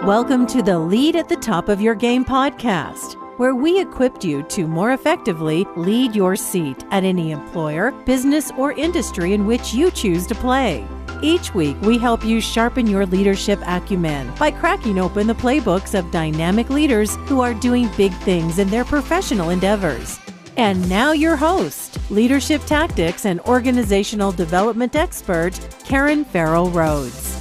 Welcome to the Lead at the Top of Your Game podcast, where we equipped you to more effectively lead your seat at any employer, business, or industry in which you choose to play. Each week, we help you sharpen your leadership acumen by cracking open the playbooks of dynamic leaders who are doing big things in their professional endeavors. And now your host, leadership tactics and organizational development expert, Karen Farrell Rhodes.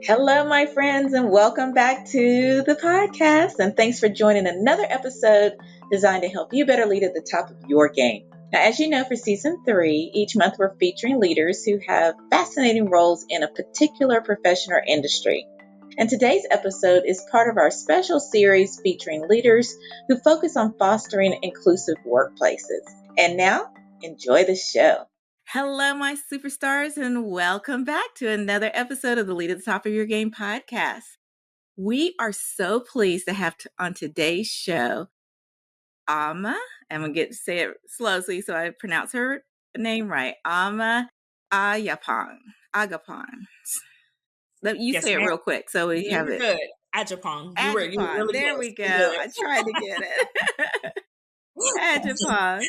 Hello, my friends, and welcome back to the podcast. And thanks for joining another episode designed to help you better lead at the top of your game. Now, as you know, for season 3, each month we're featuring leaders who have fascinating roles in a particular profession or industry. And today's episode is part of our special series featuring leaders who focus on fostering inclusive workplaces. And now, enjoy the show. Hello, my superstars, and welcome back to another episode of the Lead at the Top of Your Game podcast. We are so pleased to have on today's show, Ama. I'm going to say it slowly so I pronounce her name right. Ama Agyapong. You say it real quick so we have it. Good. Agyapong. You were really there close. We go. I tried to get it. Agyapong.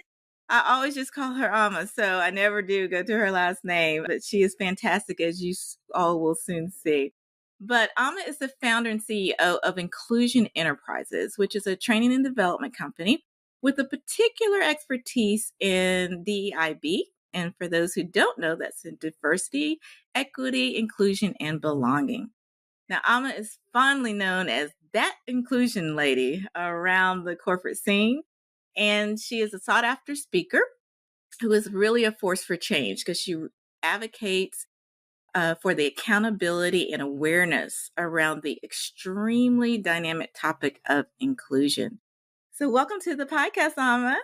I always just call her Ama, so I never do go to her last name, but she is fantastic, as you all will soon see. But Ama is the founder and CEO of Inclusion Enterprises, which is a training and development company with a particular expertise in DEIB. And for those who don't know, that's in diversity, equity, inclusion, and belonging. Now, Ama is fondly known as that inclusion lady around the corporate scene. And she is a sought-after speaker who is really a force for change because she advocates for the accountability and awareness around the extremely dynamic topic of inclusion. So welcome to the podcast, Ama.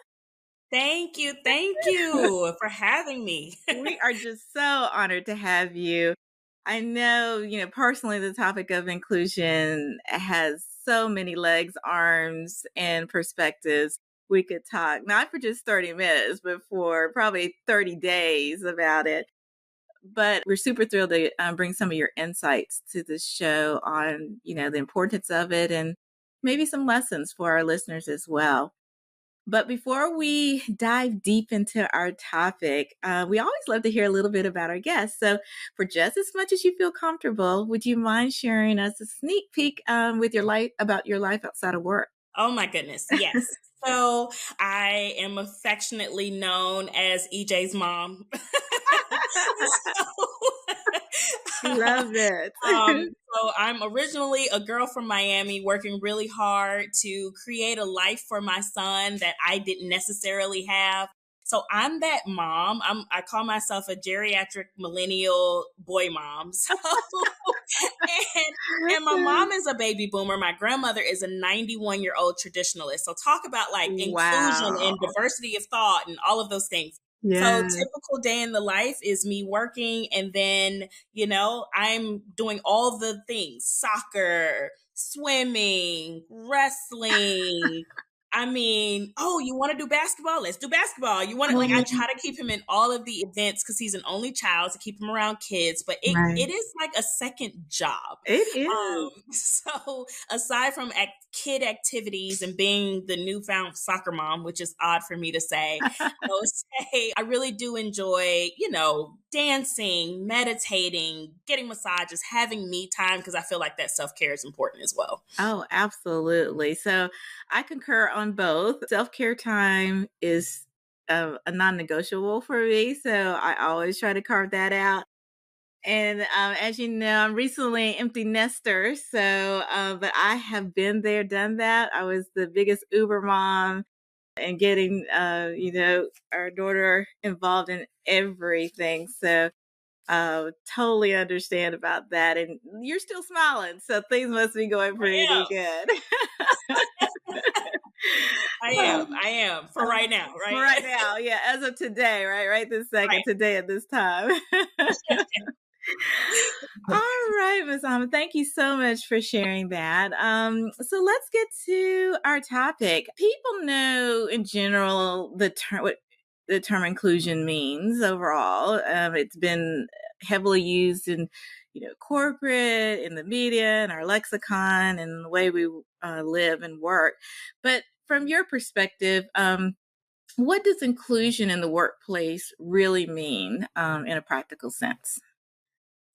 Thank you for having me. We are just so honored to have you. I know, personally, the topic of inclusion has so many legs, arms, and perspectives. We could talk, not for just 30 minutes, but for probably 30 days about it. But we're super thrilled to bring some of your insights to the show on, the importance of it and maybe some lessons for our listeners as well. But before we dive deep into our topic, we always love to hear a little bit about our guests. So for just as much as you feel comfortable, would you mind sharing us a sneak peek with about your life outside of work? Oh my goodness, yes. So I am affectionately known as EJ's mom. Love it. So I'm originally a girl from Miami working really hard to create a life for my son that I didn't necessarily have. So I'm that mom. I call myself a geriatric millennial boy mom. So, and my mom is a baby boomer. My grandmother is a 91-year-old traditionalist. So talk about inclusion and diversity of thought and all of those things. Yeah. So typical day in the life is me working, and then, I'm doing all the things: soccer, swimming, wrestling. You want to do basketball? Let's do basketball. You want to I try to keep him in all of the events because he's an only child, to keep him around kids. But it is like a second job. It is. So aside from kid activities and being the newfound soccer mom, which is odd for me to say, I really do enjoy, dancing, meditating, getting massages, having me time, because I feel like that self-care is important as well. Oh, absolutely. So I concur on both. Self-care time is a non-negotiable for me. So I always try to carve that out. And as you know, I'm recently an empty nester. So, but I have been there, done that. I was the biggest Uber mom and getting, our daughter involved in everything. So totally understand about that. And you're still smiling. So things must be going pretty good. I am for right now, right? For right now, yeah. As of today, right this second, today at this time. All right, Ms. Ama, thank you so much for sharing that. So let's get to our topic. People know in general the term, the term inclusion means overall. It's been heavily used in, corporate, in the media, in our lexicon, and the way we live and work. But from your perspective, what does inclusion in the workplace really mean in a practical sense?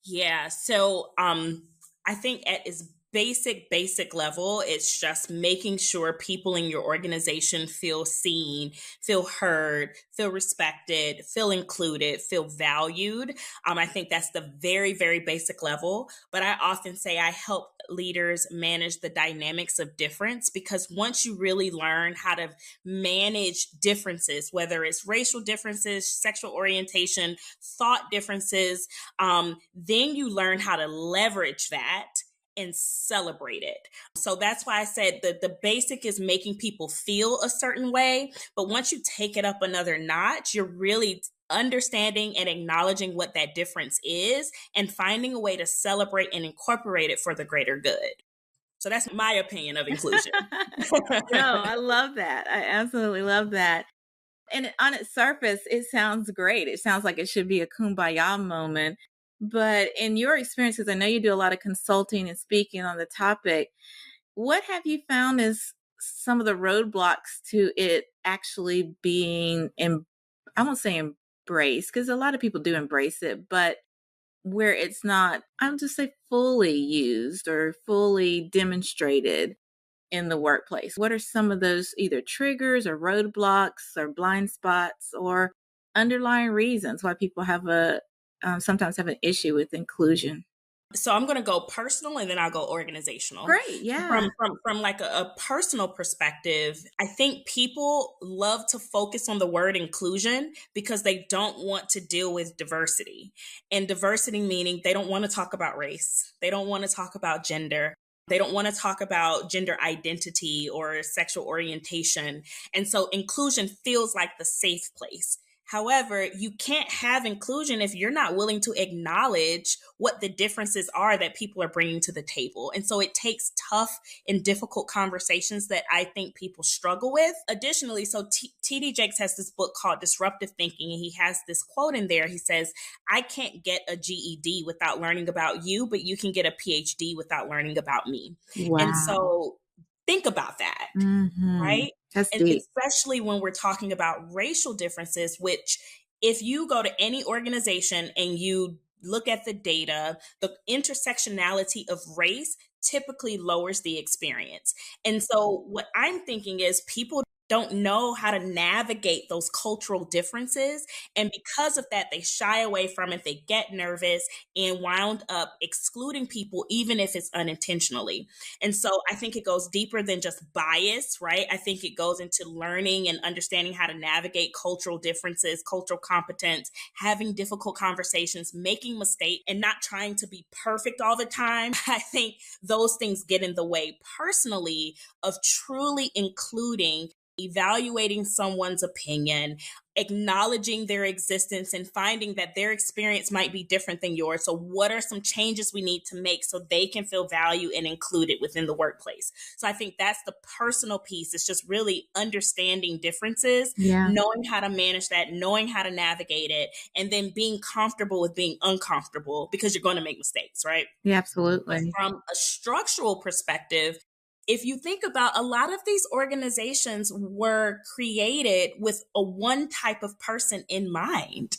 Yeah. So I think at its basic level, it's just making sure people in your organization feel seen, feel heard, feel respected, feel included, feel valued. I think that's the very, very basic level. But I often say I help leaders manage the dynamics of difference, because once you really learn how to manage differences, whether it's racial differences, sexual orientation, thought differences, then you learn how to leverage that and celebrate it. So that's why I said that the basic is making people feel a certain way. But once you take it up another notch, you're really understanding and acknowledging what that difference is and finding a way to celebrate and incorporate it for the greater good. So that's my opinion of inclusion. No, I love that. I absolutely love that. And on its surface, it sounds great. It sounds like it should be a kumbaya moment. But in your experiences, I know you do a lot of consulting and speaking on the topic. What have you found is some of the roadblocks to it actually being, I won't say embraced, because a lot of people do embrace it, but where it's not, I'll just say fully used or fully demonstrated in the workplace? What are some of those either triggers or roadblocks or blind spots or underlying reasons why people have sometimes have an issue with inclusion? So I'm going to go personal and then I'll go organizational. Great, yeah. From like a personal perspective, I think people love to focus on the word inclusion because they don't want to deal with diversity. And diversity meaning they don't want to talk about race. They don't want to talk about gender. They don't want to talk about gender identity or sexual orientation. And so inclusion feels like the safe place. However, you can't have inclusion if you're not willing to acknowledge what the differences are that people are bringing to the table. And so it takes tough and difficult conversations that I think people struggle with. Additionally, so T.D. Jakes has this book called Disruptive Thinking, and he has this quote in there. He says, I can't get a GED without learning about you, but you can get a PhD without learning about me. Wow. And so think about that, right? That's and deep. Especially when we're talking about racial differences, which if you go to any organization and you look at the data, the intersectionality of race typically lowers the experience. And so what I'm thinking is people don't know how to navigate those cultural differences. And because of that, they shy away from it. They get nervous and wound up excluding people, even if it's unintentionally. And so I think it goes deeper than just bias, right? I think it goes into learning and understanding how to navigate cultural differences, cultural competence, having difficult conversations, making mistakes, and not trying to be perfect all the time. I think those things get in the way personally of truly including, evaluating someone's opinion, acknowledging their existence, and finding that their experience might be different than yours. So what are some changes we need to make so they can feel valued and included within the workplace? So I think that's the personal piece. It's just really understanding differences, knowing how to manage that, knowing how to navigate it, and then being comfortable with being uncomfortable because you're going to make mistakes, right? Yeah, absolutely. From a structural perspective, if you think about a lot of these organizations were created with a one type of person in mind,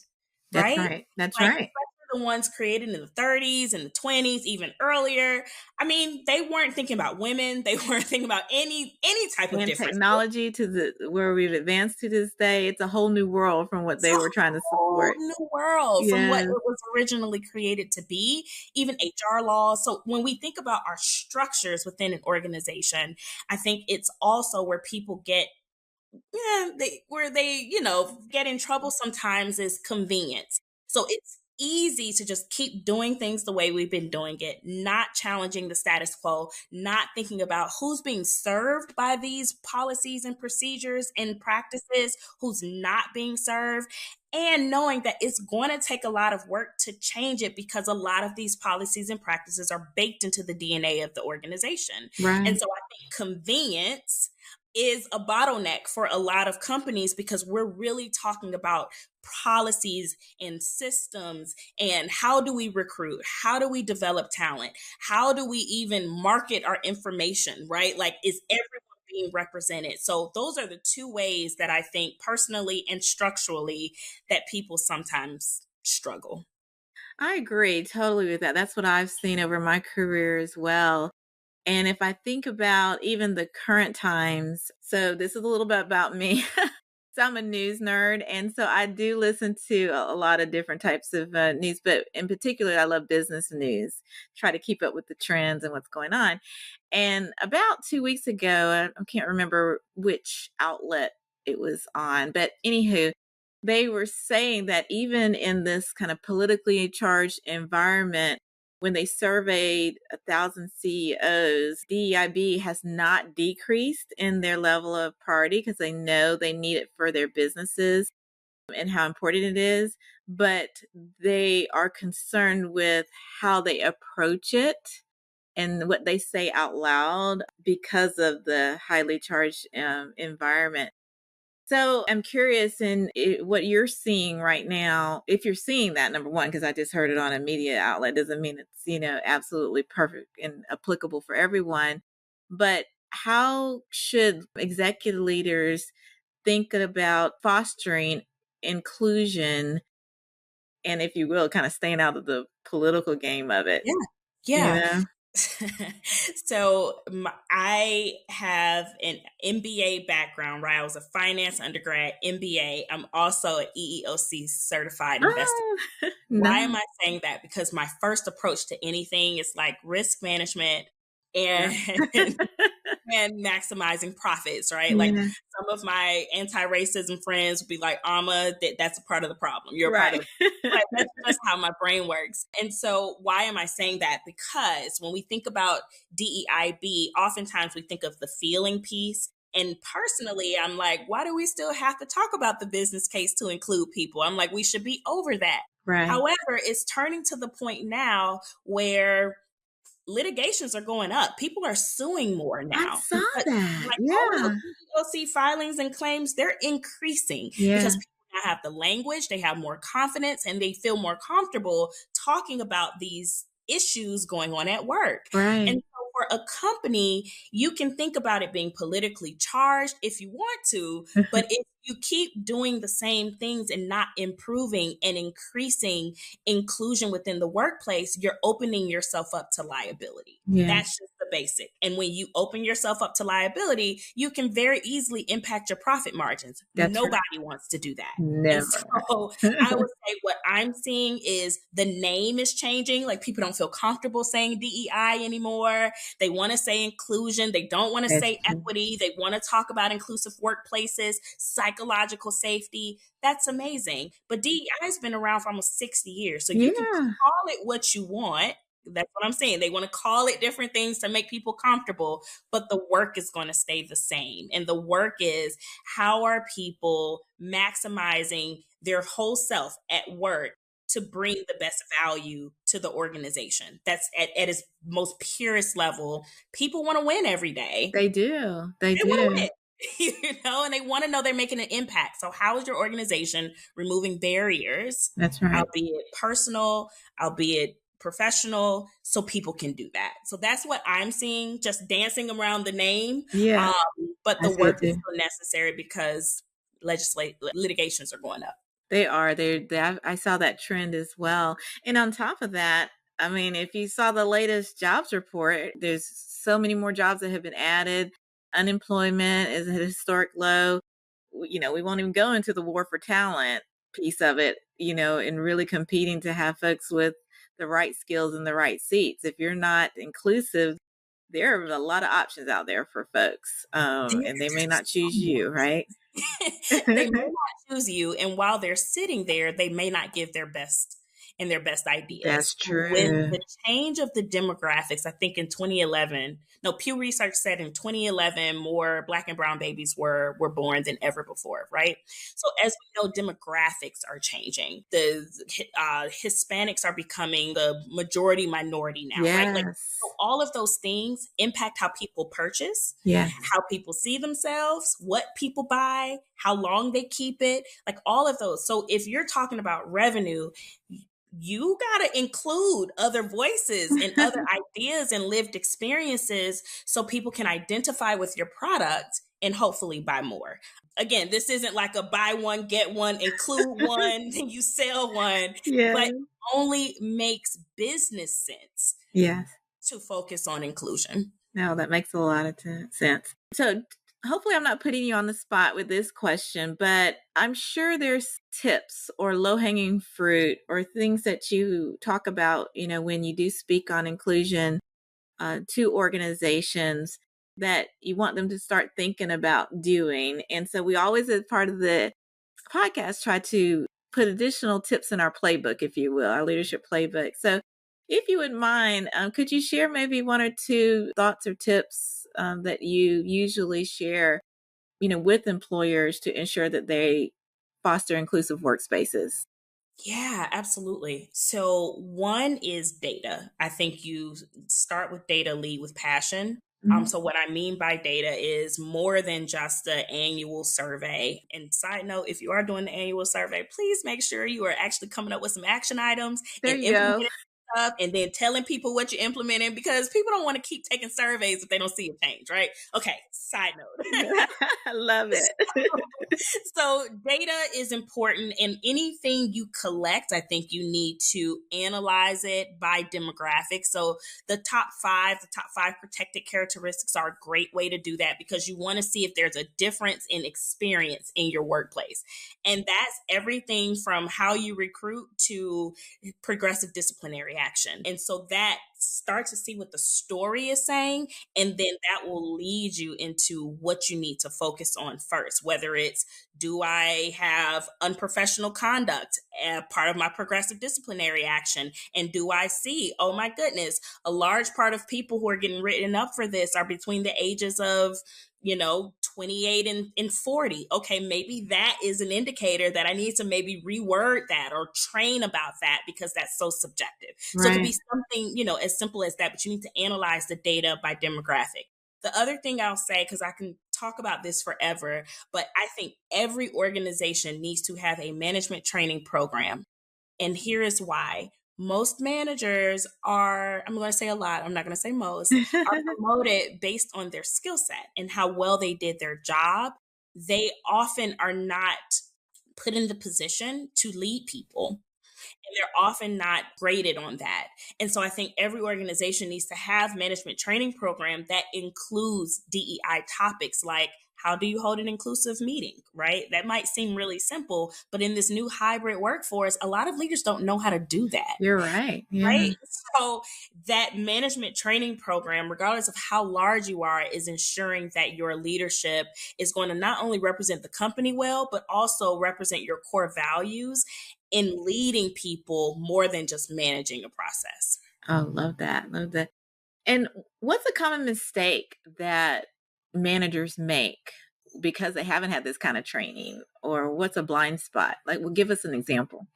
right? That's right. That's like, right. The ones created in the 30s and the 20s, even earlier. I mean, they weren't thinking about women. They weren't thinking about any type of difference. Technology to where we've advanced to this day, it's a whole new world from what they were trying to support. New world from what it was originally created to be, even HR laws. So when we think about our structures within an organization, I think it's also where people get get in trouble sometimes is convenience. So it's easy to just keep doing things the way we've been doing it, not challenging the status quo, not thinking about who's being served by these policies and procedures and practices, who's not being served, and knowing that it's going to take a lot of work to change it because a lot of these policies and practices are baked into the DNA of the organization. Right. And so I think convenience is a bottleneck for a lot of companies because we're really talking about policies and systems and how do we recruit? How do we develop talent? How do we even market our information, right? Like, is everyone being represented? So those are the two ways that I think personally and structurally that people sometimes struggle. I agree totally with that. That's what I've seen over my career as well. And if I think about even the current times, so this is a little bit about me. So I'm a news nerd. And so I do listen to a lot of different types of news, but in particular, I love business news, try to keep up with the trends and what's going on. And about 2 weeks ago, I can't remember which outlet it was on, but anywho, they were saying that even in this kind of politically charged environment, when they surveyed 1,000 CEOs, DEIB has not decreased in their level of priority because they know they need it for their businesses and how important it is. But they are concerned with how they approach it and what they say out loud because of the highly charged environment. So I'm curious in what you're seeing right now, if you're seeing that, number one, because I just heard it on a media outlet, doesn't mean it's, absolutely perfect and applicable for everyone. But how should executive leaders think about fostering inclusion and, if you will, kind of staying out of the political game of it? Yeah. So I have an MBA background, right? I was a finance undergrad, MBA. I'm also an EEOC certified investor. Why am I saying that? Because my first approach to anything is like risk management and and maximizing profits, right? Like some of my anti-racism friends would be like, Ama, that's a part of the problem. You're a part of right. That's just how my brain works. And so why am I saying that? Because when we think about DEIB, oftentimes we think of the feeling piece. And personally, I'm like, why do we still have to talk about the business case to include people? I'm like, we should be over that. Right. However, it's turning to the point now where litigations are going up. People are suing more now. I saw that. All the EEOC filings and claims, they're increasing because people now have the language, they have more confidence, and they feel more comfortable talking about these issues going on at work. Right. And so for a company, you can think about it being politically charged if you want to, but if you keep doing the same things and not improving and increasing inclusion within the workplace, you're opening yourself up to liability. That's just the basic. And when you open yourself up to liability, you can very easily impact your profit margins. Nobody wants to do that. Never. And so I would say what I'm seeing is the name is changing. Like people don't feel comfortable saying DEI anymore. They want to say inclusion. They don't want to say equity. They want to talk about inclusive workplaces, psychological safety. That's amazing. But DEI has been around for almost 60 years. So you can call it what you want. That's what I'm saying. They want to call it different things to make people comfortable, but the work is going to stay the same. And the work is, how are people maximizing their whole self at work to bring the best value to the organization? That's at its most purest level. People want to win every day. They do. They do. Want to win. And they want to know they're making an impact. So how is your organization removing barriers? That's right. Albeit personal, albeit professional, so people can do that. So that's what I'm seeing, just dancing around the name. But the work is still necessary because litigations are going up. They are. I saw that trend as well. And on top of that, I mean, if you saw the latest jobs report, there's so many more jobs that have been added. Unemployment is at a historic low. We won't even go into the war for talent piece of it, and really competing to have folks with the right skills in the right seats. If you're not inclusive, there are a lot of options out there for folks, and they may not choose you, right? They may not choose you, and while they're sitting there, they may not give their best and their best ideas. That's true. With the change of the demographics, I think in 2011, Pew Research said in 2011, more Black and brown babies were born than ever before, right? So as we know, demographics are changing. The Hispanics are becoming the majority minority now, yes. right? So all of those things impact how people purchase, yes. how people see themselves, what people buy, how long they keep it, like all of those. So if you're talking about revenue, you got to include other voices and other ideas and lived experiences so people can identify with your product and hopefully buy more. Again, this isn't like a buy one, get one, include one, then you sell one, but it only makes business sense. Yes. To focus on inclusion. No, that makes a lot of sense. So hopefully I'm not putting you on the spot with this question, but I'm sure there's tips or low-hanging fruit or things that you talk about, when you do speak on inclusion to organizations that you want them to start thinking about doing. And so we always, as part of the podcast, try to put additional tips in our playbook, if you will, our leadership playbook. So if you wouldn't mind, could you share maybe one or two thoughts or tips that you usually share, with employers to ensure that they foster inclusive workspaces? Yeah, absolutely. So one is data. I think you start with data, lead with passion. So what I mean by data is more than just the annual survey. And side note, if you are doing the annual survey, please make sure you are actually coming up with some action items and implementing stuff and then telling people what you're implementing, because people don't want to keep taking surveys if they don't see a change, right? Okay, side note. I love it. So data is important, and anything you collect, I think you need to analyze it by demographics. So the top five protected characteristics are a great way to do that, because you want to see if there's a difference in experience in your workplace. And that's everything from how you recruit to progressive disciplinary action. And so that start to see what the story is saying, and then that will lead you into what you need to focus on first, whether it's, do I have unprofessional conduct as part of my progressive disciplinary action? And do I see, oh my goodness, a large part of people who are getting written up for this are between the ages of 28 and 40. Okay, maybe that is an indicator that I need to maybe reword that or train about that, because that's so subjective. Right. So it could be something, as simple as that, but you need to analyze the data by demographic. The other thing I'll say, because I can talk about this forever, but I think every organization needs to have a management training program. And here is why. Most managers are, I'm going to say a lot, I'm not going to say most, are promoted based on their skill set and how well they did their job. They often are not put in the position to lead people. And they're often not graded on that. And so I think every organization needs to have management training program that includes DEI topics like, how do you hold an inclusive meeting, right? That might seem really simple, but in this new hybrid workforce, a lot of leaders don't know how to do that. You're right. Yeah. Right? So that management training program, regardless of how large you are, is ensuring that your leadership is going to not only represent the company well, but also represent your core values in leading people more than just managing a process. Oh, love that. Love that. And what's a common mistake that managers make because they haven't had this kind of training, or what's a blind spot? Like, well, give us an example.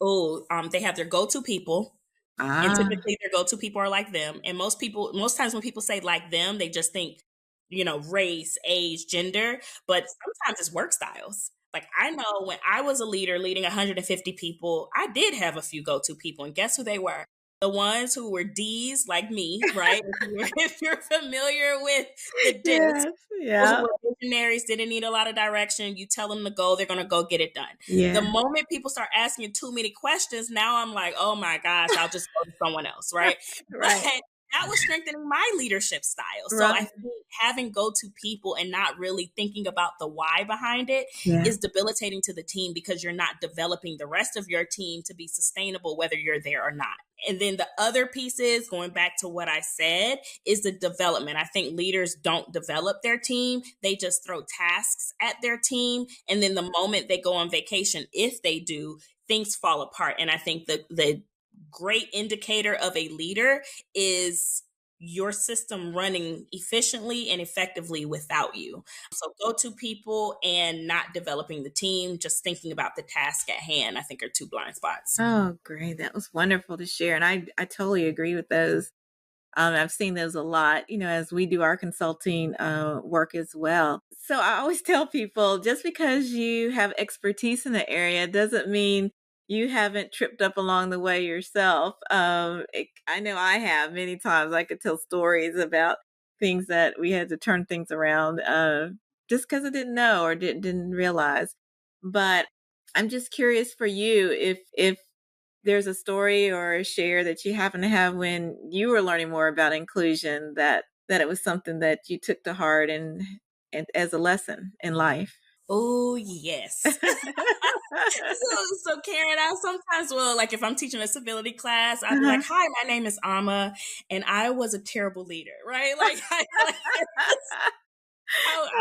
Oh, they have their go-to people. And typically their go-to people are like them. And most times when people say like them, they just think, race, age, gender, but sometimes it's work styles. Like, I know when I was a leader leading 150 people, I did have a few go-to people, and guess who they were? The ones who were D's like me, right? If you're familiar with the D's, those who were visionaries, didn't need a lot of direction. You tell them to go, they're going to go get it done. Yeah. The moment people start asking too many questions, now I'm like, oh my gosh, I'll just go to someone else, right? Right. But that was strengthening my leadership style. So I think having go-to people and not really thinking about the why behind it is debilitating to the team, because you're not developing the rest of your team to be sustainable, whether you're there or not. And then the other pieces, going back to what I said, is the development. I think leaders don't develop their team. They just throw tasks at their team. And then the moment they go on vacation, if they do, things fall apart. And I think the great indicator of a leader is your system running efficiently and effectively without you. So go-to people and not developing the team, just thinking about the task at hand, I think are two blind spots. Oh, great. That was wonderful to share. And I totally agree with those. I've seen those a lot, as we do our consulting work as well. So I always tell people, just because you have expertise in the area doesn't mean you haven't tripped up along the way yourself. I know I have many times. I could tell stories about things that we had to turn things around just because I didn't know or didn't realize. But I'm just curious for you if there's a story or a share that you happen to have when you were learning more about inclusion, that it was something that you took to heart and as a lesson in life. Oh, yes. So Karen, I sometimes will, like if I'm teaching a civility class, I'll be like, hi, my name is Ama, and I was a terrible leader, right? Like, I've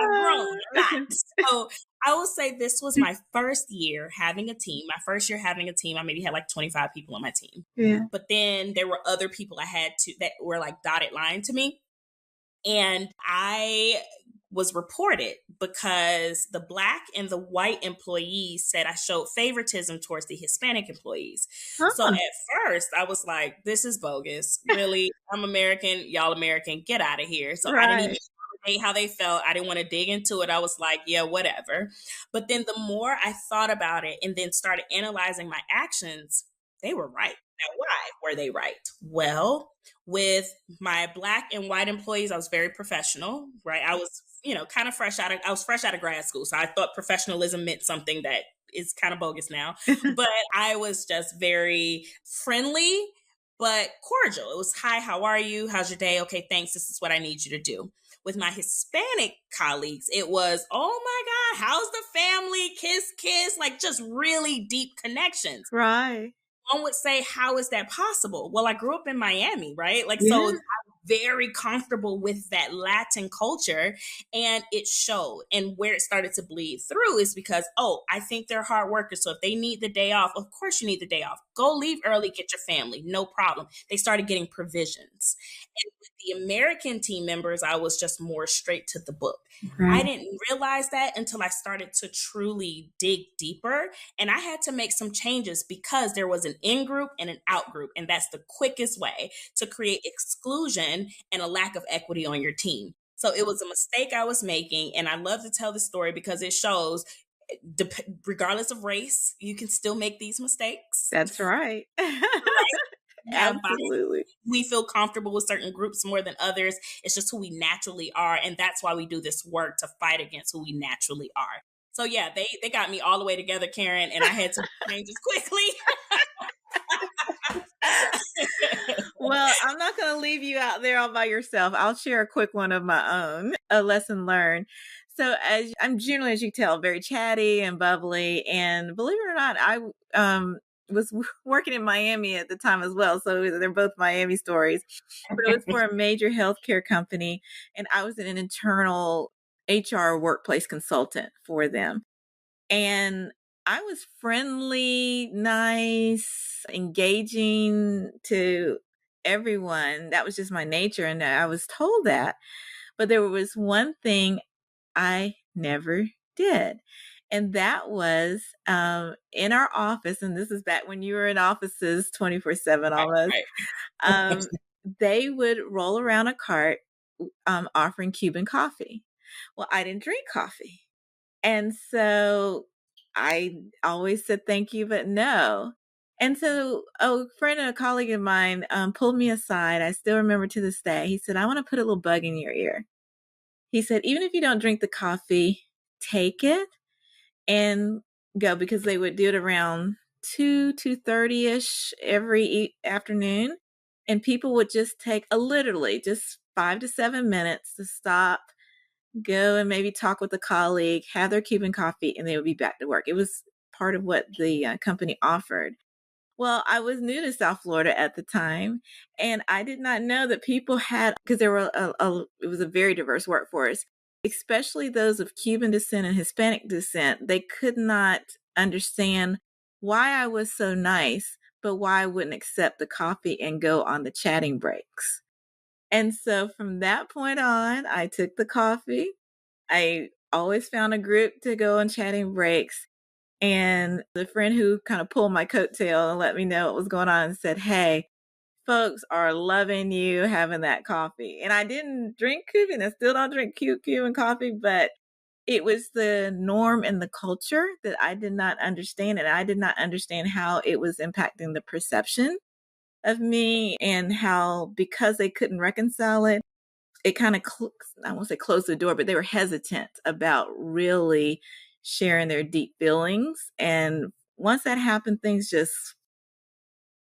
grown a lot. So I will say this was my first year having a team. My first year having a team, I maybe had like 25 people on my team. Yeah. But then there were other people I had that were like dotted line to me. And I was reported because the Black and the white employees said I showed favoritism towards the Hispanic employees. So at first I was like, this is bogus. Really? I'm American. Y'all American. Get out of here. So I didn't even validate how they felt. I didn't want to dig into it. I was like, yeah, whatever. But then the more I thought about it and then started analyzing my actions, they were right. Now, why were they right? Well, with my Black and white employees, I was very professional, right? I was, kind of fresh out of grad school. So I thought professionalism meant something that is kind of bogus now. But I was just very friendly, but cordial. It was, hi, how are you? How's your day? Okay, thanks. This is what I need you to do. With my Hispanic colleagues, it was, oh my God, how's the family? Kiss, kiss, like just really deep connections. Right. One would say, how is that possible? Well, I grew up in Miami, right? So I'm very comfortable with that Latin culture, and it showed. And where it started to bleed through is because, I think they're hard workers. So if they need the day off, of course you need the day off. Go leave early, get your family, no problem. They started getting provisions. And with the American team members, I was just more straight to the book. Right. I didn't realize that until I started to truly dig deeper. And I had to make some changes because there was an in-group and an out-group. And that's the quickest way to create exclusion and a lack of equity on your team. So it was a mistake I was making. And I love to tell the story because it shows, regardless of race, you can still make these mistakes. That's right. Absolutely. We feel comfortable with certain groups more than others. It's just who we naturally are. And that's why we do this work, to fight against who we naturally are. So yeah, they got me all the way together, Karen, and I had to change this quickly. Well, I'm not going to leave you out there all by yourself. I'll share a quick one of my own, a lesson learned. So as I'm generally, as you can tell, very chatty and bubbly. And believe it or not, I was working in Miami at the time as well. So they're both Miami stories. But it was for a major healthcare company. And I was an internal HR workplace consultant for them. And I was friendly, nice, engaging to everyone. That was just my nature. And I was told that. But there was one thing I never did. And that was in our office, and this is back when you were in offices 24/7 almost, they would roll around a cart offering Cuban coffee. Well, I didn't drink coffee. And so I always said thank you, but no. And so a friend and a colleague of mine pulled me aside. I still remember to this day. He said, I want to put a little bug in your ear. He said, even if you don't drink the coffee, take it and go, because they would do it around 2:30ish every afternoon. And people would just take literally just 5 to 7 minutes to stop, go and maybe talk with a colleague, have their Cuban coffee, and they would be back to work. It was part of what the company offered. Well, I was new to South Florida at the time, and I did not know that people had, because there were it was a very diverse workforce, especially those of Cuban descent and Hispanic descent. They could not understand why I was so nice, but why I wouldn't accept the coffee and go on the chatting breaks. And so from that point on, I took the coffee. I always found a group to go on chatting breaks. And the friend who kind of pulled my coattail and let me know what was going on said, hey, folks are loving you having that coffee. And I didn't drink Cuban. I still don't drink Cuban coffee, but it was the norm and the culture that I did not understand. And I did not understand how it was impacting the perception of me, and how, because they couldn't reconcile it, it kind of, I won't say closed the door, but they were hesitant about really sharing their deep feelings. And once that happened, things just,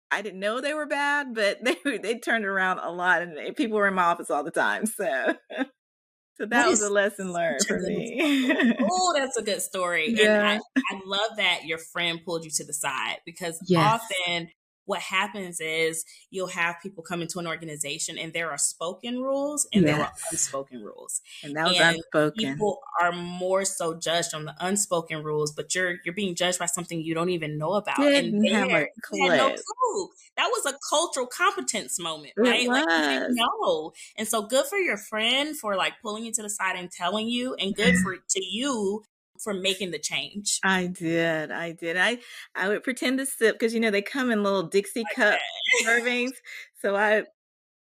I didn't know they were bad, but they turned around a lot, and people were in my office all the time. So that was a lesson learned for me. Oh, that's a good story. Yeah. And I love that your friend pulled you to the side, because Yes. often what happens is you'll have people come into an organization and there are spoken rules and there are unspoken rules. And that was unspoken. People are more so judged on the unspoken rules, but you're being judged by something you don't even know about. Didn't have a clue. You had no clue. That was a cultural competence moment, right? It Like, you was. didn't know. And so good for your friend for like pulling you to the side and telling you, and good to you for making the change. I did. I would pretend to sip, because they come in little Dixie cup servings. So I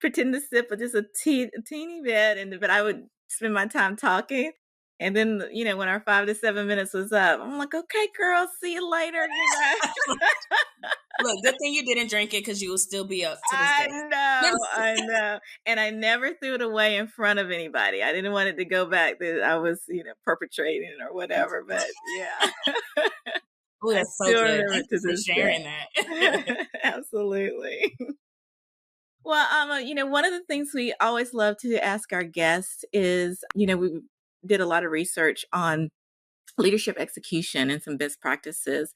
pretend to sip just a teeny bit, but I would spend my time talking. And then, when our 5 to 7 minutes was up, I'm like, okay, girl, see you later. Look, good thing you didn't drink it, because you will still be up to this day. I know. And I never threw it away in front of anybody. I didn't want it to go back that I was, perpetrating or whatever. But yeah. Oh, that's so good. Thank you for sharing that. Absolutely. Well, one of the things we always love to ask our guests is, we did a lot of research on leadership execution and some best practices.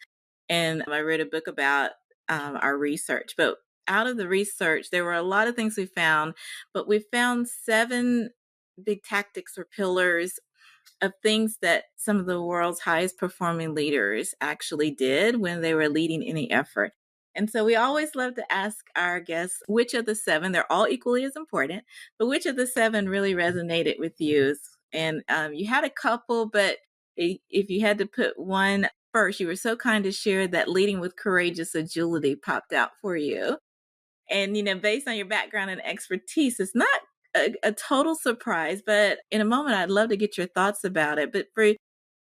And I read a book about our research. But out of the research, there were a lot of things we found, but we found 7 big tactics or pillars of things that some of the world's highest performing leaders actually did when they were leading any effort. And so we always love to ask our guests, which of the 7, they're all equally as important, but which of the 7 really resonated with you? And you had a couple, but if you had to put one first, you were so kind to share that leading with courageous agility popped out for you. And, based on your background and expertise, it's not a total surprise, but in a moment, I'd love to get your thoughts about it. But for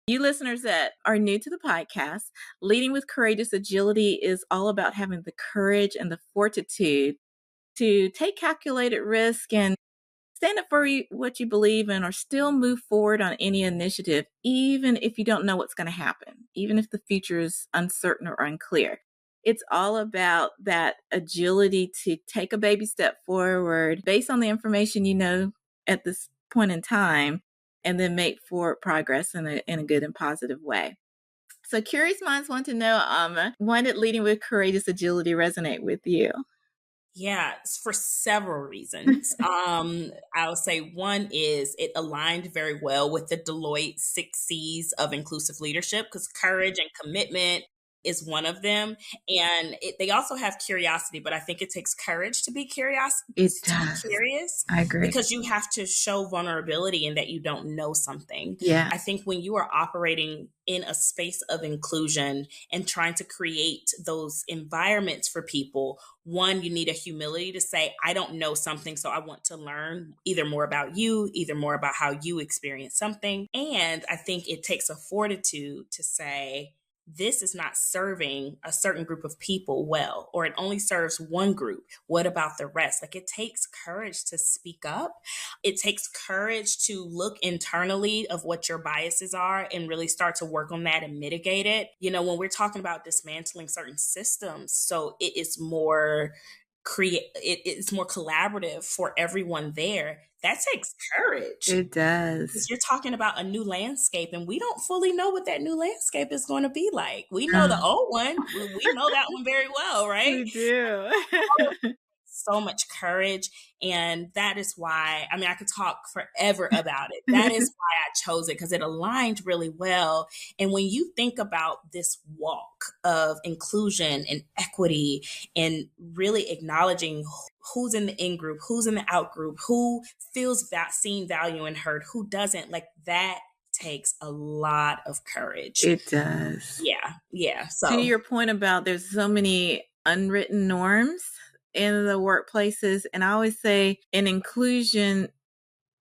you listeners that are new to the podcast, leading with courageous agility is all about having the courage and the fortitude to take calculated risk and stand up for what you believe in, or still move forward on any initiative, even if you don't know what's going to happen, even if the future is uncertain or unclear. It's all about that agility to take a baby step forward based on the information you know at this point in time, and then make forward progress in a good and positive way. So curious minds want to know, why did leading with courageous agility resonate with you? Yeah, for several reasons. I would say one is it aligned very well with the Deloitte 6 C's of inclusive leadership, because courage and commitment is one of them. And they also have curiosity, but I think it takes courage to be curious. It does. To be curious. I agree. Because you have to show vulnerability in that you don't know something. Yeah. I think when you are operating in a space of inclusion and trying to create those environments for people, one, you need a humility to say, I don't know something, so I want to learn either more about you, either more about how you experience something. And I think it takes a fortitude to say, this is not serving a certain group of people well, or it only serves one group. What about the rest? Like, it takes courage to speak up. It takes courage to look internally of what your biases are and really start to work on that and mitigate it. When we're talking about dismantling certain systems, so it is more it's more collaborative for everyone there. That takes courage. It does. Because you're talking about a new landscape, and we don't fully know what that new landscape is going to be like. We know the old one. We know that one very well, right? We do. So much courage. And that is why, I mean, I could talk forever about it. That is why I chose it, because it aligned really well. And when you think about this walk of inclusion and equity and really acknowledging who's in the in group, who's in the out group, who feels seen, value, and heard, who doesn't, like that takes a lot of courage. It does. Yeah. So to your point about there's so many unwritten norms in the workplaces. And I always say in inclusion,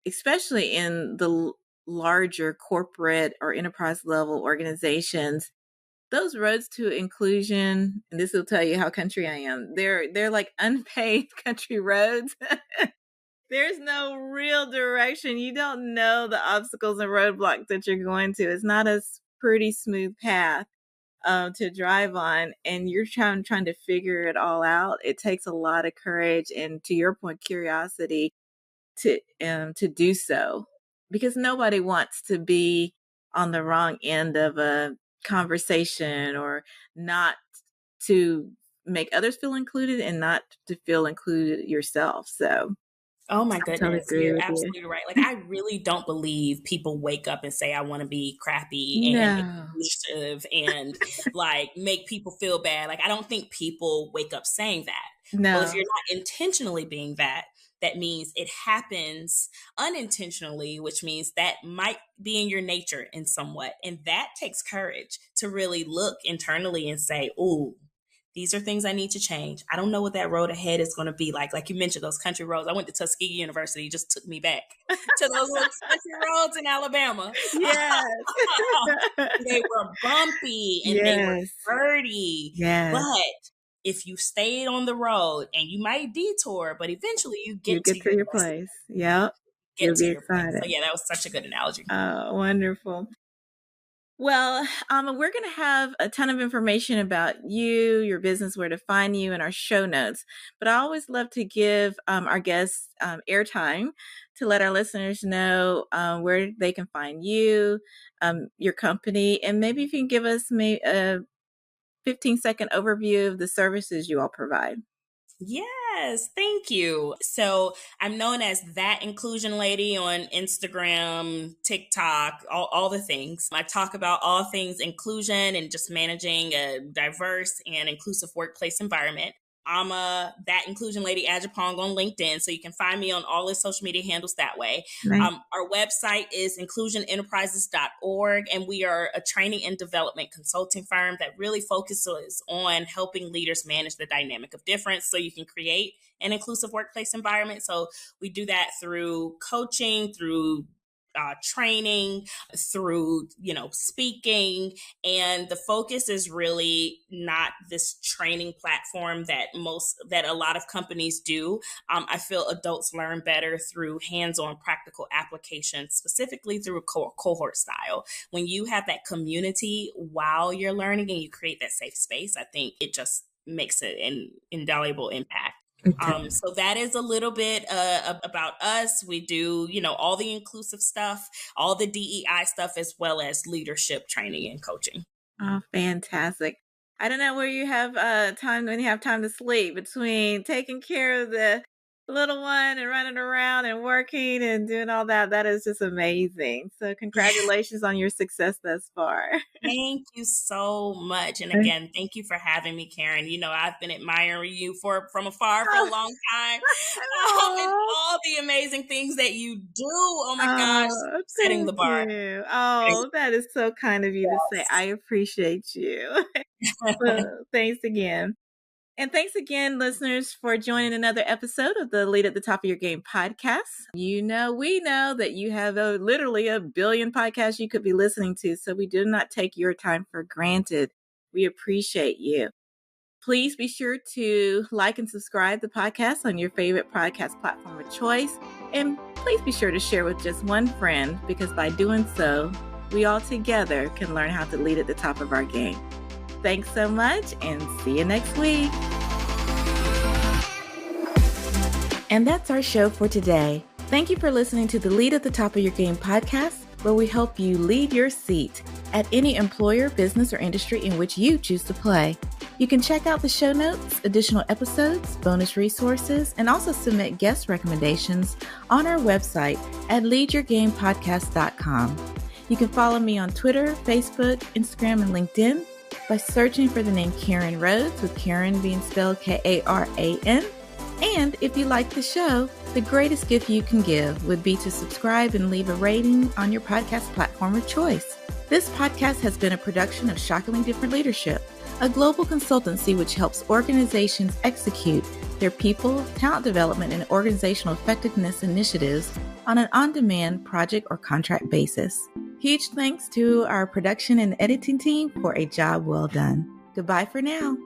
especially in the larger corporate or enterprise level organizations, those roads to inclusion, and this will tell you how country I am, they're like unpaved country roads. There's no real direction. You don't know the obstacles and roadblocks that you're going to. It's not a pretty smooth path to drive on, and you're trying to figure it all out. It takes a lot of courage and, to your point, curiosity to do so, because nobody wants to be on the wrong end of a conversation, or not to make others feel included and not to feel included yourself. So oh my goodness, totally you're absolutely right. Like, I really don't believe people wake up and say, I want to be crappy and inclusive and like make people feel bad. Like, I don't think people wake up saying that. No. Well, if you're not intentionally being that, that means it happens unintentionally, which means that might be in your nature in somewhat. And that takes courage to really look internally and say, ooh, these are things I need to change. I don't know what that road ahead is going to be like. Like you mentioned, those country roads. I went to Tuskegee University, just took me back to those little country roads in Alabama. Yes. They were bumpy and they were dirty. Yes. But if you stayed on the road, and you might detour, but eventually you get to your place. Yep. You'll be excited. So yeah, that was such a good analogy. Oh, wonderful. Well, we're going to have a ton of information about you, your business, where to find you in our show notes. But I always love to give our guests airtime to let our listeners know where they can find you, your company, and maybe if you can give us a 15-second overview of the services you all provide. Yes, thank you. So I'm known as That Inclusion Lady on Instagram, TikTok, all the things. I talk about all things inclusion and just managing a diverse and inclusive workplace environment. I'm That Inclusion Lady Agyapong on LinkedIn, so you can find me on all the social media handles that way. Nice. Our website is inclusionenterprises.org, and we are a training and development consulting firm that really focuses on helping leaders manage the dynamic of difference so you can create an inclusive workplace environment. So we do that through coaching, through training, through, speaking. And the focus is really not this training platform that a lot of companies do. I feel adults learn better through hands-on practical application, specifically through a cohort style. When you have that community while you're learning and you create that safe space, I think it just makes an invaluable impact. Okay. So that is a little bit about us. We do, all the inclusive stuff, all the DEI stuff, as well as leadership training and coaching. Oh, fantastic. I don't know where you have time when you have time to sleep between taking care of the little one and running around and working and doing all that. That is just amazing. So congratulations on your success thus far. Thank you so much. And again, thank you for having me, Karen. I've been admiring you from afar for a long time. And all the amazing things that you do. Oh my gosh. Setting the bar. Oh, that is so kind of you to say. I appreciate you. Well, thanks again. And thanks again, listeners, for joining another episode of the Lead at the Top of Your Game podcast. We know that you have literally a billion podcasts you could be listening to, so we do not take your time for granted. We appreciate you. Please be sure to like and subscribe the podcast on your favorite podcast platform of choice. And please be sure to share with just one friend, because by doing so, we all together can learn how to lead at the top of our game. Thanks so much, and see you next week. And that's our show for today. Thank you for listening to the Lead at the Top of Your Game podcast, where we help you lead your seat at any employer, business, or industry in which you choose to play. You can check out the show notes, additional episodes, bonus resources, and also submit guest recommendations on our website at leadyourgamepodcast.com. You can follow me on Twitter, Facebook, Instagram, and LinkedIn by searching for the name Karen Rhodes, with Karen being spelled Karan. And if you like the show, the greatest gift you can give would be to subscribe and leave a rating on your podcast platform of choice. This podcast has been a production of Shockingly Different Leadership, a global consultancy which helps organizations execute their people, talent development, and organizational effectiveness initiatives on an on-demand project or contract basis. Huge thanks to our production and editing team for a job well done. Goodbye for now.